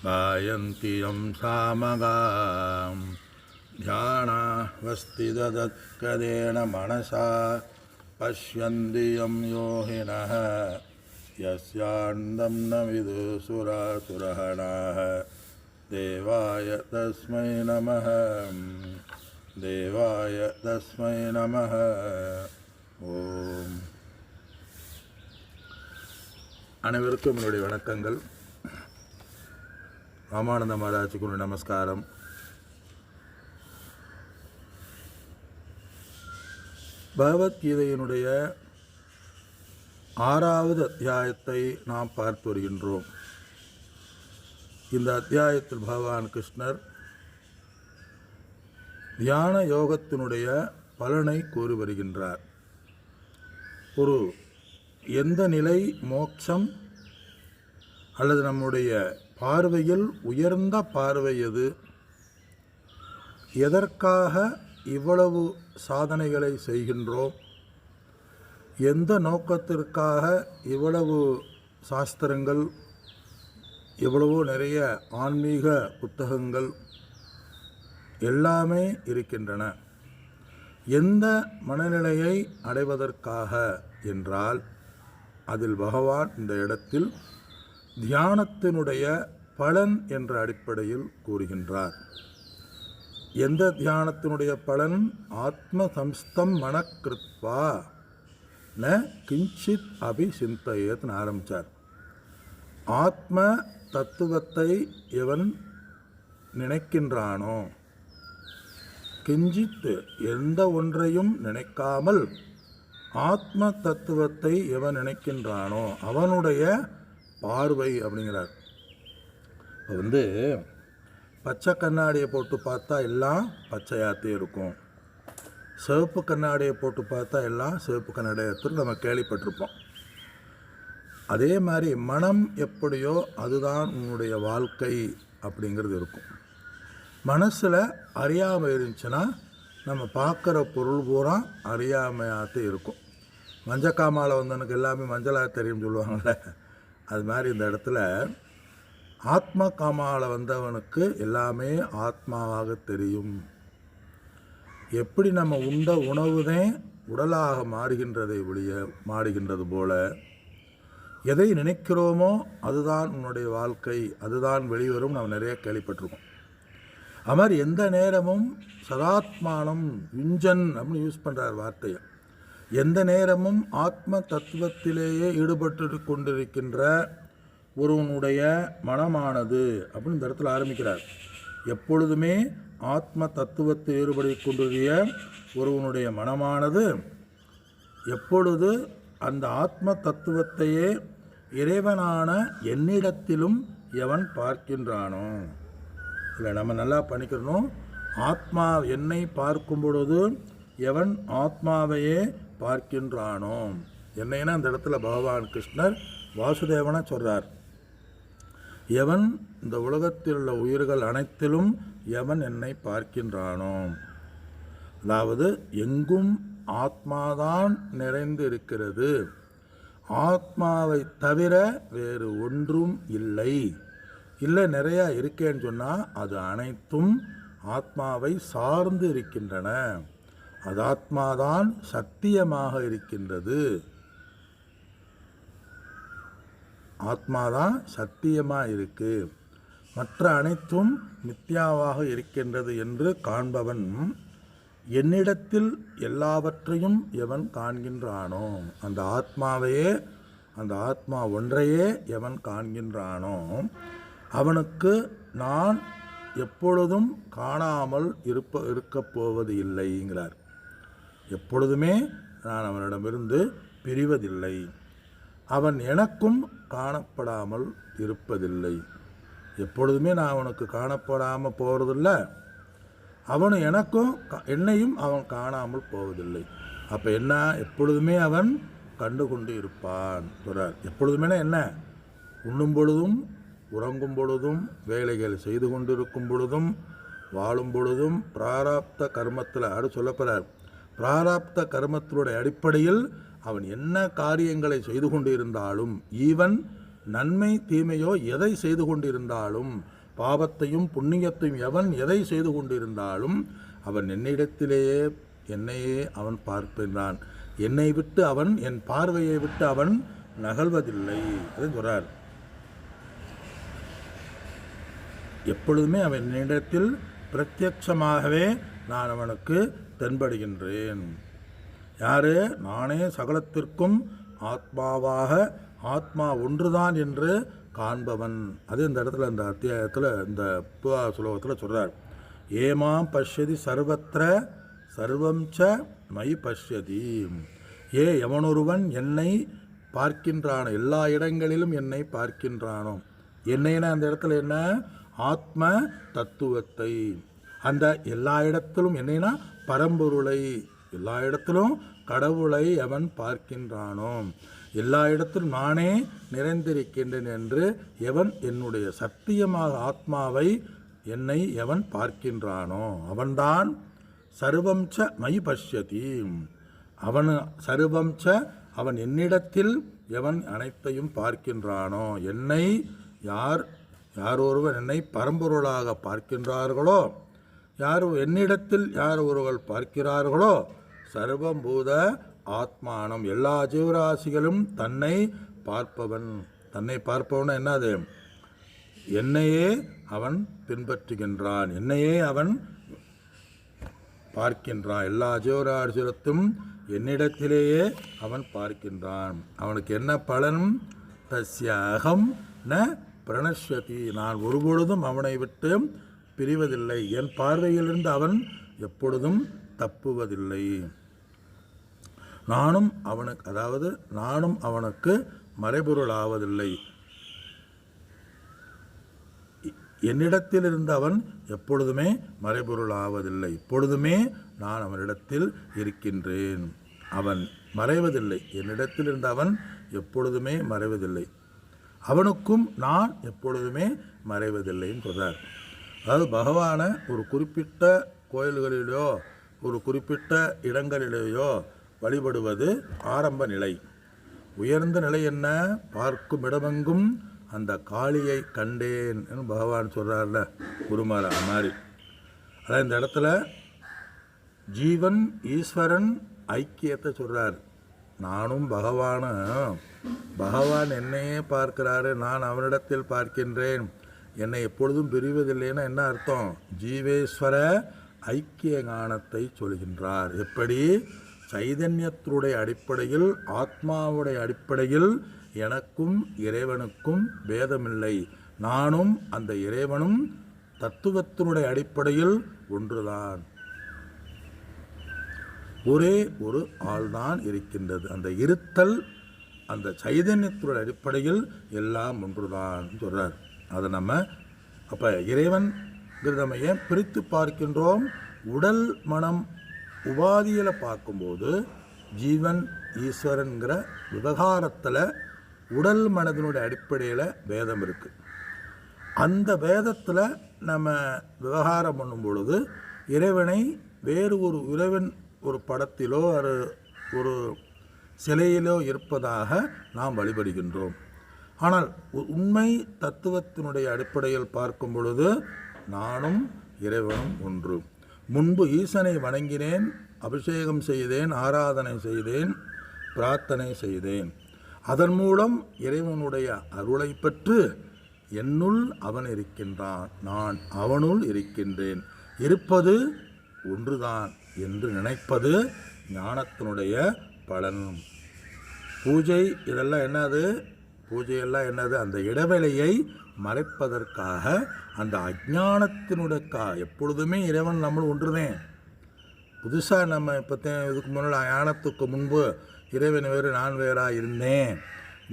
गायन्ति यं सामगां ध्यानावस्थिततत्कदेन मनसा पश्यन्ति यं योगिनः यस्यान्तं न विदुसुरासुरगणाः देवाय तस्मै नमः देवाय तस्मै नमः ஓம். அனைவருக்கும் என்னுடைய வணக்கங்கள். ராமானந்த மகாராஜுக்கு ஒரு நமஸ்காரம். பகவத்கீதையினுடைய 6வது அத்தியாயத்தை நாம் பார்த்து வருகின்றோம். இந்த அத்தியாயத்தில் பகவான் கிருஷ்ணர் தியான யோகத்தினுடைய பலனை கூறி வருகின்றார். ஒரு எந்த நிலை மோட்சம் அல்லது நம்முடைய பார்வையில் உயர்ந்த பார்வை எது, எதற்காக இவ்வளவு சாதனைகளை செய்கின்றோம், எந்த நோக்கத்திற்காக இவ்வளவு சாஸ்திரங்கள், எவ்வளவோ நிறைய ஆன்மீக புத்தகங்கள் எல்லாமே இருக்கின்றன. எந்த மனநிலையை அடைவதற்காக என்றால் அதில் பகவான் இந்த இடத்தில் தியானத்தினுடைய பலன் என்ற அடிப்படையில் கூறுகின்றார். எந்த தியானத்தினுடைய பலன்? ஆத்ம சம்ஸ்தம் மனக்கிருத்வா ந கிஞ்சித் அபிசிந்தயேத்னு ஆரம்பித்தார். ஆத்ம தத்துவத்தை எவன் நினைக்கின்றானோ, கிஞ்சித் எந்த ஒன்றையும் நினைக்காமல் ஆத்ம தத்துவத்தை எவன் நினைக்கின்றானோ அவனுடைய பார்வை அப்படிங்கிறார். இப்போ பச்சை கண்ணாடியை போட்டு பார்த்தா எல்லாம் பச்சையாகத்தே இருக்கும், சிவப்பு கண்ணாடியை போட்டு பார்த்தா எல்லாம் சிவப்பு கண்ணாடியத்தில் நம்ம கேள்விப்பட்டிருப்போம். அதே மாதிரி மனம் எப்படியோ அதுதான் உன்னுடைய வாழ்க்கை அப்படிங்கிறது இருக்கும். மனசில் அறியாமல் இருந்துச்சுன்னா நம்ம பார்க்குற பொருள் பூரா அறியாமையாகத்தே இருக்கும். மஞ்சக்காமால் வந்தவனுக்கு எல்லாமே மஞ்சளாக தெரியும்னு சொல்லுவாங்கள்ல, அது மாதிரி இந்த இடத்துல ஆத்ம காமால வந்தவனுக்கு எல்லாமே ஆத்மாவாக தெரியும். எப்படி நம்ம உண்ட உணவுதான் உடலாக மாறுகின்றது போல எதை நினைக்கிறோமோ அதுதான் உன்னுடைய வாழ்க்கை, அதுதான் வெளிவரும். நம்ம நிறைய கேள்விப்பட்டிருக்கோம். அது மாதிரி எந்த நேரமும் சதாத்மானம் யுஞ்சன் அப்படின்னு யூஸ் பண்ணுறார் வார்த்தையை. எந்த நேரமும் ஆத்ம தத்துவத்திலேயே ஈடுபட்டு கொண்டிருக்கின்ற ஒருவனுடைய மனமானது அப்படின்னு இந்த இடத்துல ஆரம்பிக்கிறார். எப்பொழுதுமே ஆத்ம தத்துவத்தை ஈடுபடி கொண்டிருக்கிற ஒருவனுடைய மனமானது எப்பொழுது அந்த ஆத்ம தத்துவத்தையே இறைவனான என்னிடத்திலும் எவன் பார்க்கின்றானோ, இல்லை நம்ம நல்லா பண்ணிக்கிறணும். ஆத்மா என்னை பார்க்கும் பொழுது எவன் ஆத்மாவையே பார்க்கின்றானோ, என்னைன்னா அந்த இடத்துல பகவான் கிருஷ்ணர் வாசுதேவனை சொல்கிறார். எவன் இந்த உலகத்தில் உள்ள உயிர்கள் அனைத்திலும் எவன் என்னை பார்க்கின்றானோ, அதாவது எங்கும் ஆத்மாதான் நிறைந்து இருக்கிறது, ஆத்மாவை தவிர வேறு ஒன்றும் இல்லை. இல்லை நிறையா இருக்கேன்னு சொன்னால் அது அனைத்தும் ஆத்மாவை சார்ந்து இருக்கின்றன. அது ஆத்மாதான் சத்தியமாக இருக்கின்றது, ஆத்மாதான் சத்தியமாக இருக்கு, மற்ற அனைத்தும் மித்யாவாக இருக்கின்றது என்று காண்பவன் என்னிடத்தில் எல்லாவற்றையும் எவன் காண்கின்றானோ, அந்த ஆத்மாவையே, அந்த ஆத்மா ஒன்றையே எவன் காண்கின்றானோ அவனுக்கு நான் எப்பொழுதும் காணாமல் இருக்கப் போவது இல்லைங்கிறார். எப்பொழுதுமே நான் அவனிடமிருந்து பிரிவதில்லை, அவன் எனக்கும் காணப்படாமல் இருப்பதில்லை. எப்பொழுதுமே நான் அவனுக்கு காணப்படாமல் போகிறதில்லை, அவனும் எனக்கும் என்னையும் அவன் காணாமல் போவதில்லை. அப்போ என்ன? எப்பொழுதுமே அவன் கண்டு கொண்டு இருப்பான் சொல்கிறார். எப்பொழுதுமே என்ன? உண்ணும் பொழுதும் உறங்கும் பொழுதும் வேலைகள் செய்து கொண்டிருக்கும் பொழுதும் வாழும் பொழுதும் பிராராப்த கர்மத்தில் அடுத்து சொல்லப்படுறார். பிராராப்த கர்மத்தினுடைய அடிப்படையில் அவன் என்ன காரியங்களை செய்து கொண்டு இருந்தாலும் ஈவன் நன்மை தீமையோ எதை செய்து கொண்டிருந்தாலும், பாவத்தையும் புண்ணியத்தையும் எவன் எதை செய்து கொண்டிருந்தாலும் அவன் என்னையே அவன் பார்க்கின்றான். என்னை விட்டு அவன், என் பார்வையை விட்டு அவன் நகல்வதில்லை. அதை சொல்றார். எப்பொழுதுமே அவன் என்னிடத்தில் பிரத்யட்சமாகவே நான் அவனுக்கு தென்படுகின்றேன். யாரு? நானே சகலத்திற்கும் ஆத்மாவாக, ஆத்மா ஒன்றுதான் என்று காண்பவன். அது இந்த இடத்துல, இந்த அத்தியாயத்தில், இந்த ஸ்லோகத்தில் சொல்கிறார். ஏமாம் பஷ்யதி சர்வத்திர சர்வம் ச மயி பஷ்யதி. எவனொருவன் என்னை பார்க்கின்றானோ, எல்லா இடங்களிலும் என்னை பார்க்கின்றானோ. என்னைன்னா அந்த இடத்துல என்ன? ஆத்ம தத்துவத்தை. அந்த எல்லா இடத்திலும் என்னைனா பரம்பொருளை, எல்லா இடத்திலும் கடவுளை அவன் பார்க்கின்றானோ, எல்லா இடத்திலும் நானே நிறைந்திருக்கின்றேன் என்று எவன் என்னுடைய சத்தியமாக ஆத்மாவை, என்னை எவன் பார்க்கின்றானோ அவன்தான் சர்வம்ச மயி பஷ்யதி. அவன் சர்வம்ச, அவன் என்னிடத்தில் எவன் அனைத்தையும் பார்க்கின்றானோ. என்னை யார் ஒருவர் என்னை பரம்பொருளாக பார்க்கின்றார்களோ, என்னிடத்தில் யார் ஒருவர் பார்க்கிறார்களோ, சர்வபூத ஆத்மானம், எல்லா ஜீவராசிகளும் தன்னை பார்ப்பவன். தன்னை பார்ப்பவன் என்னது? என்னையே அவன் பின்பற்றுகின்றான், என்னையே அவன் பார்க்கின்றான். எல்லா ஜீவராசிகளும் என்னிடத்திலேயே அவன் பார்க்கின்றான். அவனுக்கு என்ன பலன்? தஸ்ய அகம் ந பிரணஷ்யதி. நான் ஒருபொழுதும் அவனை விட்டு பிரிவதில்லை. என் பார்வையிலிருந்து அவன் எப்பொழுதும் தப்புவதில்லை. நானும் அவனுக்கு மறைபொருள் ஆவதில்லை. என்னிடத்தில் இருந்து அவன் எப்பொழுதுமே மறைபொருள் ஆவதில்லை. எப்பொழுதுமே நான் அவனிடத்தில் இருக்கின்றேன். அவன் மறைவதில்லை. என்னிடத்தில் இருந்து அவன் எப்பொழுதுமே மறைவதில்லை. அவனுக்கும் நான் எப்பொழுதுமே மறைவதில்லைன்னு சொல்கிறார். அதாவது பகவானை ஒரு குறிப்பிட்ட கோயில்களிலேயோ ஒரு குறிப்பிட்ட இடங்களிலேயோ வழிபடுவது ஆரம்ப நிலை. உயர்ந்த நிலை என்ன? பார்க்கும் இடமெங்கும் அந்த காளியை கண்டேன் என்று பகவான் சொல்கிறார்ல, குருமாரா மாதிரி. அதான் இந்த இடத்துல ஜீவன் ஈஸ்வரன் ஐக்கியத்தை சொல்கிறார். நானும் பகவான் என்னையே பார்க்கிறாரு, நான் அவனிடத்தில் பார்க்கின்றேன், என்னை எப்பொழுதும் பிரிவதில்லைன்னா என்ன அர்த்தம்? ஜீவேஸ்வர ஐக்கிய ஞானத்தை சொல்கின்றார். எப்படி? சைதன்யத்தினுடைய அடிப்படையில், ஆத்மாவுடைய அடிப்படையில் எனக்கும் இறைவனுக்கும் பேதமில்லை. நானும் அந்த இறைவனும் தத்துவத்தினுடைய அடிப்படையில் ஒன்றுதான். ஒரே ஒரு ஆள்தான் இருக்கின்றது. அந்த இருத்தல், அந்த சைதன்யத்தினுடைய அடிப்படையில் எல்லாம் ஒன்றுதான் சொல்கிறார். அதை நம்ம அப்போ இறைவன்கிறத நம்ம ஏன் பிரித்து பார்க்கின்றோம்? உடல் மனம் உபாதியில் பார்க்கும்போது ஜீவன் ஈஸ்வரன்கிற விவகாரத்தில் உடல் மனதினுடைய அடிப்படையில் வேதம் இருக்குது. அந்த வேதத்தில் நம்ம விவகாரம் பண்ணும் பொழுது இறைவனை வேறு ஒரு இறைவன் ஒரு படத்திலோ ஒரு சிலையிலோ இருப்பதாக நாம் வழிபடுகின்றோம். ஆனால் உண்மை தத்துவத்தினுடைய அடிப்படையில் பார்க்கும் பொழுது நானும் இறைவனும் ஒன்று. முன்பு ஈசனை வணங்கினேன், அபிஷேகம் செய்தேன், ஆராதனை செய்தேன், பிரார்த்தனை செய்தேன். அதன் மூலம் இறைவனுடைய அருளை பெற்று என்னுள் அவன் இருக்கின்றான், நான் அவனுள் இருக்கின்றேன், இருப்பது ஒன்றுதான் என்று நினைப்பது ஞானத்தினுடைய பலன். பூஜை இதெல்லாம் என்னது? பூஜையெல்லாம் என்னது? அந்த இடைவெளியை மறைப்பதற்காக, அந்த அஞ்ஞானத்தினுடைய எப்பொழுதுமே இறைவன் நம்ம ஒன்றுதேன். புதுசாக நம்ம இதுக்கு முன்னால் ஞானத்துக்கு முன்பு இறைவன் வேறு நான் வேறாக இருந்தேன்,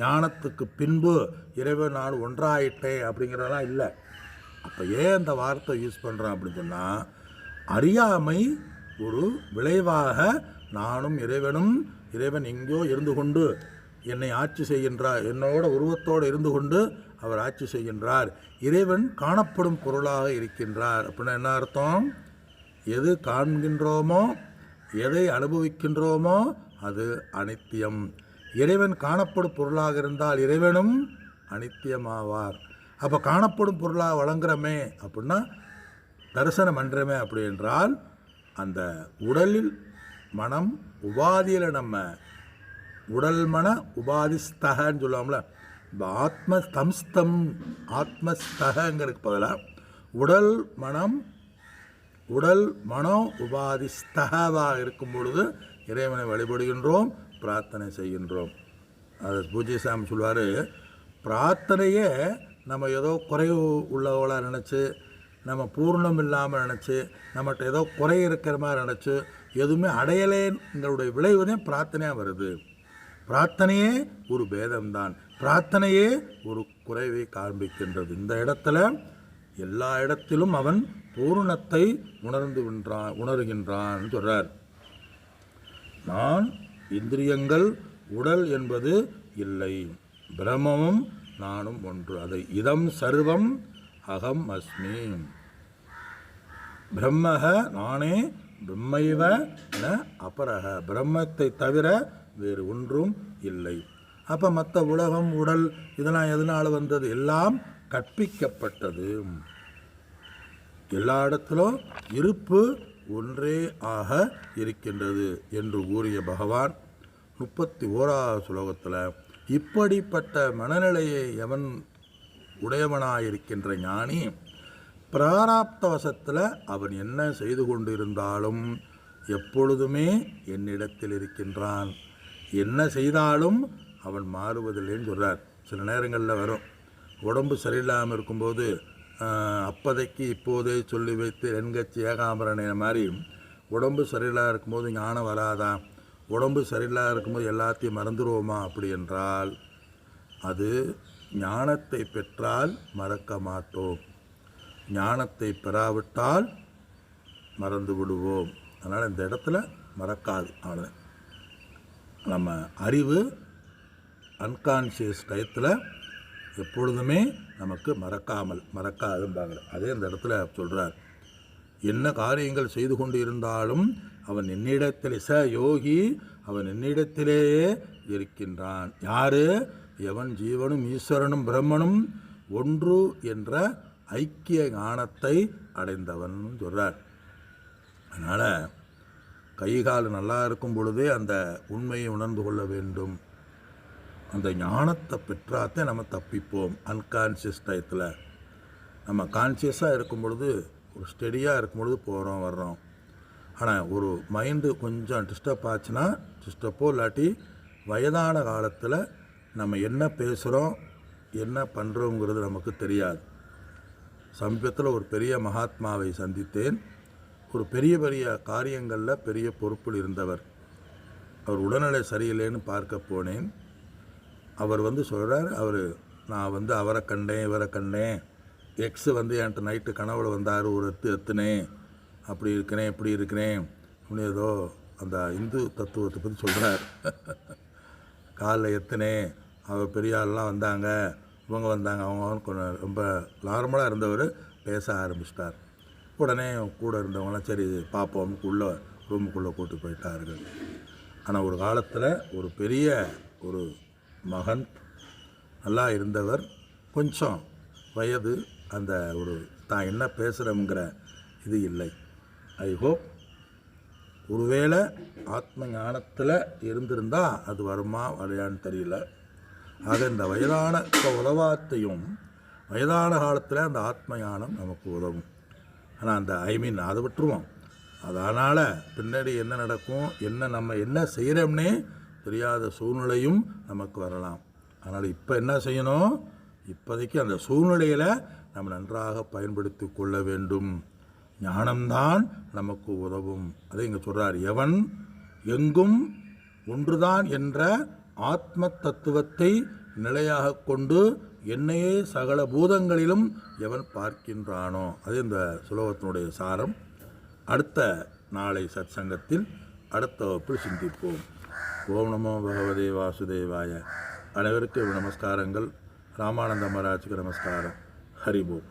ஞானத்துக்கு பின்பு இறைவன் நான் ஒன்றாயிட்டேன் அப்படிங்கிறதெல்லாம் இல்லை. அப்போ ஏன் அந்த வார்த்தை யூஸ் பண்ணுறேன் அப்படின்னு சொன்னால், அறியாமை ஒரு விளைவாக நானும் இறைவனும், இறைவன் எங்கேயோ இருந்து கொண்டு என்னை ஆட்சி செய்கின்றார், என்னோட உருவத்தோடு இருந்து கொண்டு அவர் ஆட்சி செய்கின்றார், இறைவன் காணப்படும் பொருளாக இருக்கின்றார். அப்படின்னா என்ன அர்த்தம்? எது காண்கின்றோமோ, எதை அனுபவிக்கின்றோமோ அது அனித்தியம். இறைவன் காணப்படும் பொருளாக இருந்தால் இறைவனும் அனித்தியமாவார். அப்போ காணப்படும் பொருளாக வழங்குறமே அப்படின்னா தரிசனம் பண்ணுறமே அப்படி என்றால் அந்த உடலில் மனம் உபாதியில் நம்ம உடல் மன உபாதிஸ்தகன்னு சொல்லுவோம்ல, இப்போ ஆத்மஸ்தகங்கிறதுக்கு பதிலாக உடல் மனோ உபாதிஸ்தகவாக இருக்கும் பொழுது இறைவனை வழிபடுகின்றோம், பிரார்த்தனை செய்கின்றோம். அது பூஜை சாமி சொல்வார், பிரார்த்தனையே நம்ம ஏதோ குறைவு உள்ளவளாக நினச்சி, நம்ம பூர்ணம் இல்லாமல் நினச்சி, நம்மகிட்ட ஏதோ குறை இருக்கிற மாதிரி நினச்சி எதுவுமே அடையலேங்களுடைய விளைவு தான் பிரார்த்தனையாக வருது. பிரார்த்தனையே ஒரு பேதம்தான், பிரார்த்தனையே ஒரு குறைவை காண்பிக்கின்றது. இந்த இடத்துல எல்லா இடத்திலும் அவன் பூரணத்தை உணர்கின்றான் சொல்றார். நான் இந்திரியங்கள் உடல் என்பது இல்லை, பிரம்மமும் நானும் ஒன்று. அதை இதம் சர்வம் அகம் அஸ்மி, பிரம்மக நானே, பிரம்மைவ ந அபரக, பிரம்மத்தை தவிர வேறு ஒன்றும் இல்லை. அப்போ மற்ற உலகம் உடல் இதெல்லாம் எதனால் வந்தது? எல்லாம் கற்பிக்கப்பட்டது. எல்லா இடத்திலும் இருப்பு ஒன்றே ஆக இருக்கின்றது என்று கூறிய பகவான் 31வது ஸ்லோகத்தில் இப்படிப்பட்ட மனநிலையை எவன் உடையவனாயிருக்கின்ற ஞானி பிராராப்த வசத்தில் அவன் என்ன செய்து கொண்டிருந்தாலும் எப்பொழுதுமே என்னிடத்தில் இருக்கின்றான், என்ன செய்தாலும் அவன் மாறுவதில்லைன்னு சொல்கிறார். சில நேரங்களில் வரும், உடம்பு சரியில்லாமல் இருக்கும்போது அப்போதைக்கு இப்போதே சொல்லி வைத்து என்கட்சி ஏகாம்பரனை மாதிரி உடம்பு சரியில்லாத இருக்கும்போது ஞானம் வராதா, உடம்பு சரியில்லாத இருக்கும்போது எல்லாத்தையும் மறந்துடுவோமா அப்படி என்றால் அது ஞானத்தை பெற்றால் மறக்க மாட்டோம், ஞானத்தை பெறாவிட்டால் மறந்து விடுவோம். அதனால் இந்த இடத்துல மறக்காது. அவ்வளோ நம்ம அறிவு அன்கான்ஷியஸ் டயத்தில் எப்பொழுதுமே நமக்கு மறக்காதும்பாங்க. அதே இந்த இடத்துல சொல்கிறார், என்ன காரியங்கள் செய்து கொண்டு இருந்தாலும் அவன் என்னிடத்தில் யோகி, அவன் என்னிடத்திலேயே இருக்கின்றான். யார்? எவன் ஜீவனும் ஈஸ்வரனும் பிரம்மனும் ஒன்று என்ற ஐக்கிய ஞானத்தை அடைந்தவன் சொல்கிறார். அதனால் கைகால் நல்லா இருக்கும் பொழுதே அந்த உண்மையை உணர்ந்து கொள்ள வேண்டும். அந்த ஞானத்தை பெற்றாத்தே நம்ம தப்பிப்போம். அன்கான்ஷியஸ் டயத்தில் நம்ம கான்ஷியஸாக இருக்கும் பொழுது, ஒரு ஸ்டெடியாக இருக்கும் பொழுது போகிறோம் வர்றோம். ஆனால் ஒரு மைண்டு கொஞ்சம் டிஸ்டர்ப் ஆச்சுன்னா, டிஸ்டர்ப்போ இல்லாட்டி வயதான காலத்தில் நம்ம என்ன பேசுகிறோம் என்ன பண்ணுறோங்கிறது நமக்கு தெரியாது. சமீபத்தில் ஒரு பெரிய மகாத்மாவை சந்தித்தேன். ஒரு பெரிய காரியங்களில் பெரிய பொறுப்பில் இருந்தவர். அவர் உடல்நிலை சரியில்லைன்னு பார்க்க போனேன். அவர் சொல்கிறார், நான் அவரை கண்டேன் இவரை கண்டேன், எக்ஸு என்கிட்ட நைட்டு கனவுல வந்தார், ஒரு எத்துனேன், அப்படி இருக்கிறேன் இப்படி இருக்கிறேன் அப்படின்னு ஏதோ அந்த இந்து தத்துவத்தை பற்றி சொல்கிறார். காலில் எத்துனேன், அவர் பெரிய ஆள்லாம் வந்தாங்க, இவங்க வந்தாங்க, அவங்க கொஞ்சம் ரொம்ப நார்மலாக இருந்தவர் பேச ஆரம்பிச்சிட்டார். உடனே கூட இருந்தவங்களாம் சரி பார்ப்போம்னு ரூமுக்குள்ளே கூட்டு போயிட்டார்கள். ஆனால் ஒரு காலத்தில் ஒரு பெரிய ஒரு மகன் நல்லா இருந்தவர், கொஞ்சம் வயது அந்த ஒரு தான் என்ன பேசுகிறோங்கிற இது இல்லை. ஐ ஹோப் ஒருவேளை ஆத்ம ஞானத்தில் இருந்திருந்தால் அது வருமா வரையான்னு தெரியல. ஆக இந்த வயதான உலகத்தையும் வயதான காலத்தில் அந்த ஆத்ம ஞானம் நமக்கு உதவும். ஆனால் அதை விட்டுருவோம். அதனால் பின்னாடி என்ன நடக்கும், நம்ம என்ன செய்கிறோம்னே தெரியாத சூழ்நிலையும் நமக்கு வரலாம். அதனால் இப்போ என்ன செய்யணும், இப்போதைக்கு அந்த சூழ்நிலையில் நம்ம நன்றாக பயன்படுத்தி கொள்ள வேண்டும். ஞானம்தான் நமக்கு உதவும். அதை இங்கே சொல்கிறார், எவன் எங்கும் ஒன்றுதான் என்ற ஆத்ம தத்துவத்தை நிலையாக கொண்டு என்னையே சகல பூதங்களிலும் எவன் பார்க்கின்றானோ. அது இந்த சுலோகத்தினுடைய சாரம். அடுத்த நாளை சத்சங்கத்தில் அடுத்த வகுப்பில் சிந்திப்போம். ஓம் நமோ பகவதே வாசுதேவாய. அனைவருக்கும் நமஸ்காரங்கள். ராமானந்த மகாராஜுக்கு நமஸ்காரம். ஹரிபோம்.